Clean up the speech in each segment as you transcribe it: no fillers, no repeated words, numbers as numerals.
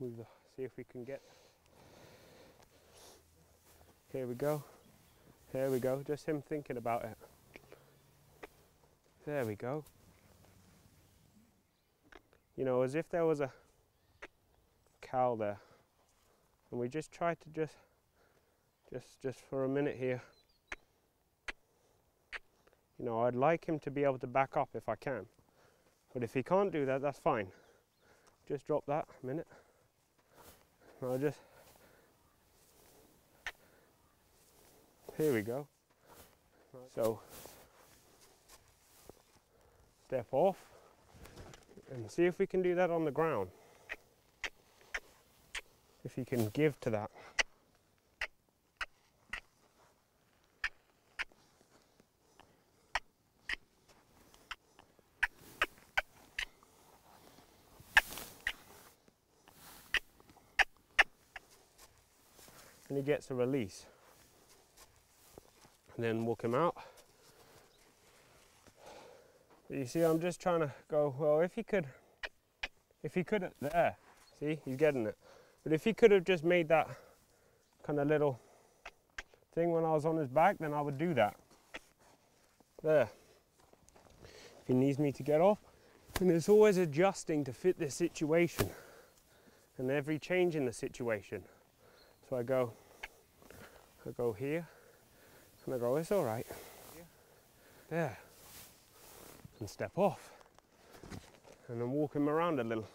move the, see if we can get, here we go, just him thinking about it. There we go. You know, as if there was a cow there, and we just try to just for a minute here. You know, I'd like him to be able to back up if I can, but if he can't do that, that's fine. Just drop that a minute. I'll just, here we go. So step off and see if we can do that on the ground. If you can give to that. And he gets a release. And then walk him out. But you see, I'm just trying to go, well, if he could, there, see, he's getting it. But if he could have just made that kind of little thing when I was on his back, then I would do that. There. If he needs me to get off, and it's always adjusting to fit this situation and every change in the situation. So I go here, and I go, it's all right. There. And step off. And then walk him around a little.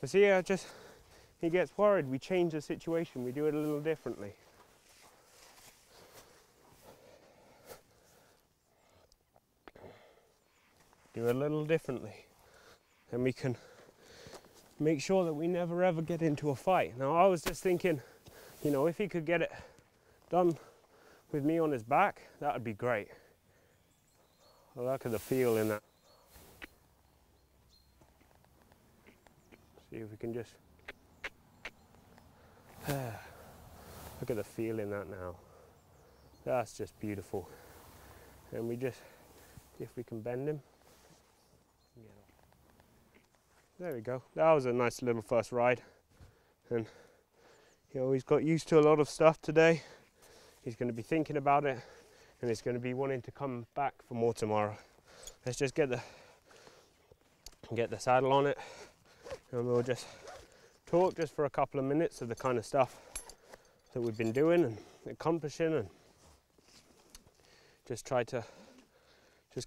But see, he gets worried. We change the situation. We do it a little differently. Do it a little differently. And we can make sure that we never ever get into a fight. Now, I was just thinking, you know, if he could get it done with me on his back, that would be great. I like the feel in that. See if we can just, look at the feel in that now. That's just beautiful. And we just, see if we can bend him. There we go. That was a nice little first ride. And you know, he's got used to a lot of stuff today. He's going to be thinking about it, and he's going to be wanting to come back for more tomorrow. Let's just get the saddle on it, and we'll just talk just for a couple of minutes of the kind of stuff that we've been doing and accomplishing, and just try to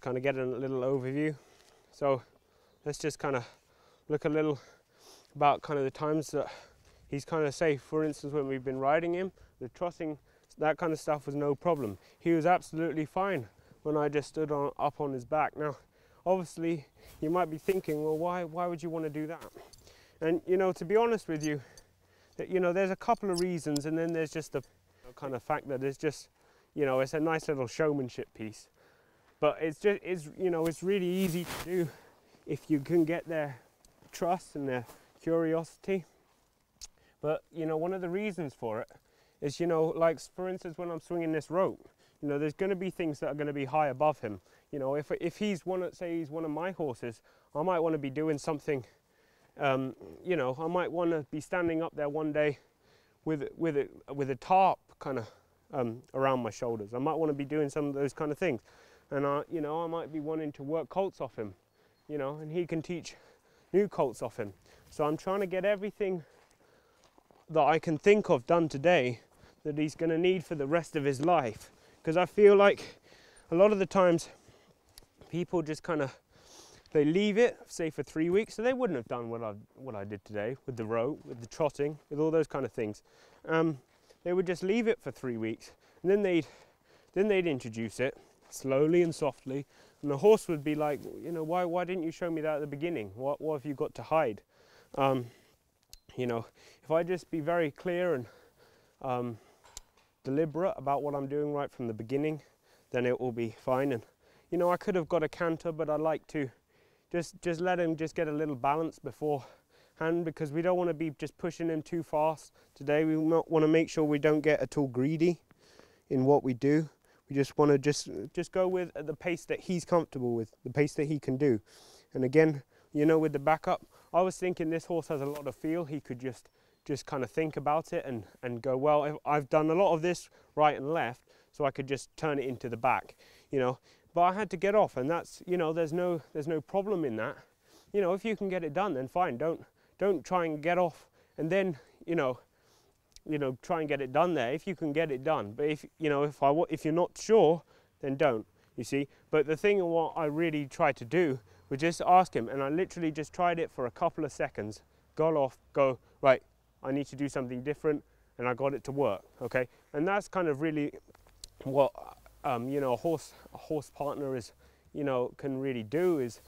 kind of get a little overview. So let's just kind of look a little about kind of the times that he's kind of safe. For instance, when we've been riding him, the trotting, that kind of stuff was no problem. He was absolutely fine when I just stood up on his back. Now, obviously, you might be thinking, well, why would you want to do that? And, you know, to be honest with you, that, you know, there's a couple of reasons, and then there's just the kind of fact that it's just, you know, it's a nice little showmanship piece. But it's you know, it's really easy to do if you can get their trust and their curiosity. But, you know, one of the reasons for it is, you know, like, for instance, when I'm swinging this rope, you know, there's going to be things that are going to be high above him. You know, if he's say he's one of my horses, I might want to be doing something, you know, I might want to be standing up there one day with a tarp kind of around my shoulders. I might want to be doing some of those kind of things. And, you know, I might be wanting to work colts off him, you know, and he can teach new colts off him. So I'm trying to get everything that I can think of done today that he's going to need for the rest of his life. Because I feel like a lot of the times people just kind of, they leave it, say, for 3 weeks, so they wouldn't have done what I did today with the rope, with the trotting, with all those kind of things. They would just leave it for 3 weeks, and then they'd introduce it slowly and softly, and the horse would be like, you know, why didn't you show me that at the beginning? What have you got to hide? You know, if I just be very clear and deliberate about what I'm doing right from the beginning, then it will be fine. And, you know, I could have got a canter, but I like to just let him just get a little balance beforehand, because we don't want to be just pushing him too fast today. We want to make sure we don't get at all greedy in what we do. We just want to just go with the pace that he's comfortable with, the pace that he can do. And again, you know, with the backup, I was thinking this horse has a lot of feel. He could just kind of think about it and go, well, if I've done a lot of this right and left, so I could just turn it into the back, you know. But I had to get off, and that's, you know, there's no problem in that. You know, if you can get it done, then fine. Don't try and get off and then, you know, try and get it done there. If you can get it done, but if you're not sure, then don't. You see. But the thing, what I really tried to do was just ask him, and I literally just tried it for a couple of seconds. Got off, go right. I need to do something different, and I got it to work. Okay, and that's kind of really what you know, a horse partner is, you know, can really do is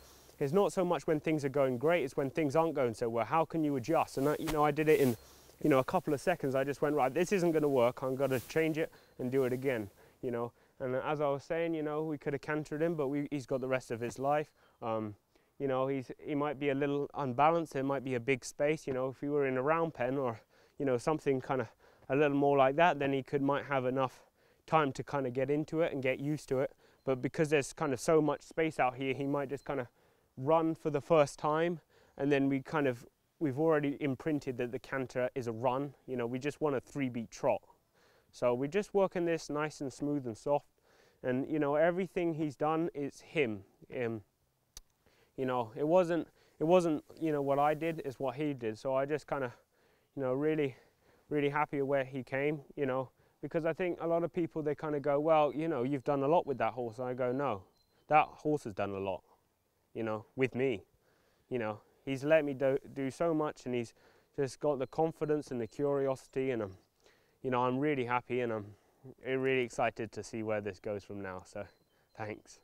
not so much when things are going great, it's when things aren't going so well. How can you adjust? And you know, I did it in, you know, a couple of seconds. I just went, right, this isn't going to work. I'm going to change it and do it again. You know, and as I was saying, you know, we could have cantered him, but he's got the rest of his life. You know, he might be a little unbalanced. There might be a big space. You know, if he were in a round pen or, you know, something kind of a little more like that, then he might have enough time to kind of get into it and get used to it. But because there's kind of so much space out here, he might just kind of run for the first time, and then we've already imprinted that the canter is a run. You know, we just want a 3-beat trot. So we're just working this nice and smooth and soft, and you know, everything he's done is him. You know, it wasn't you know, what I did, is what he did. So I just kind of, you know, really happy where he came, you know, because I think a lot of people, they kind of go, well, you know, you've done a lot with that horse. And I go, no, that horse has done a lot, you know, with me. You know, he's let me do so much, and he's just got the confidence and the curiosity, and you know, I'm really happy, and I'm really excited to see where this goes from now. So thanks.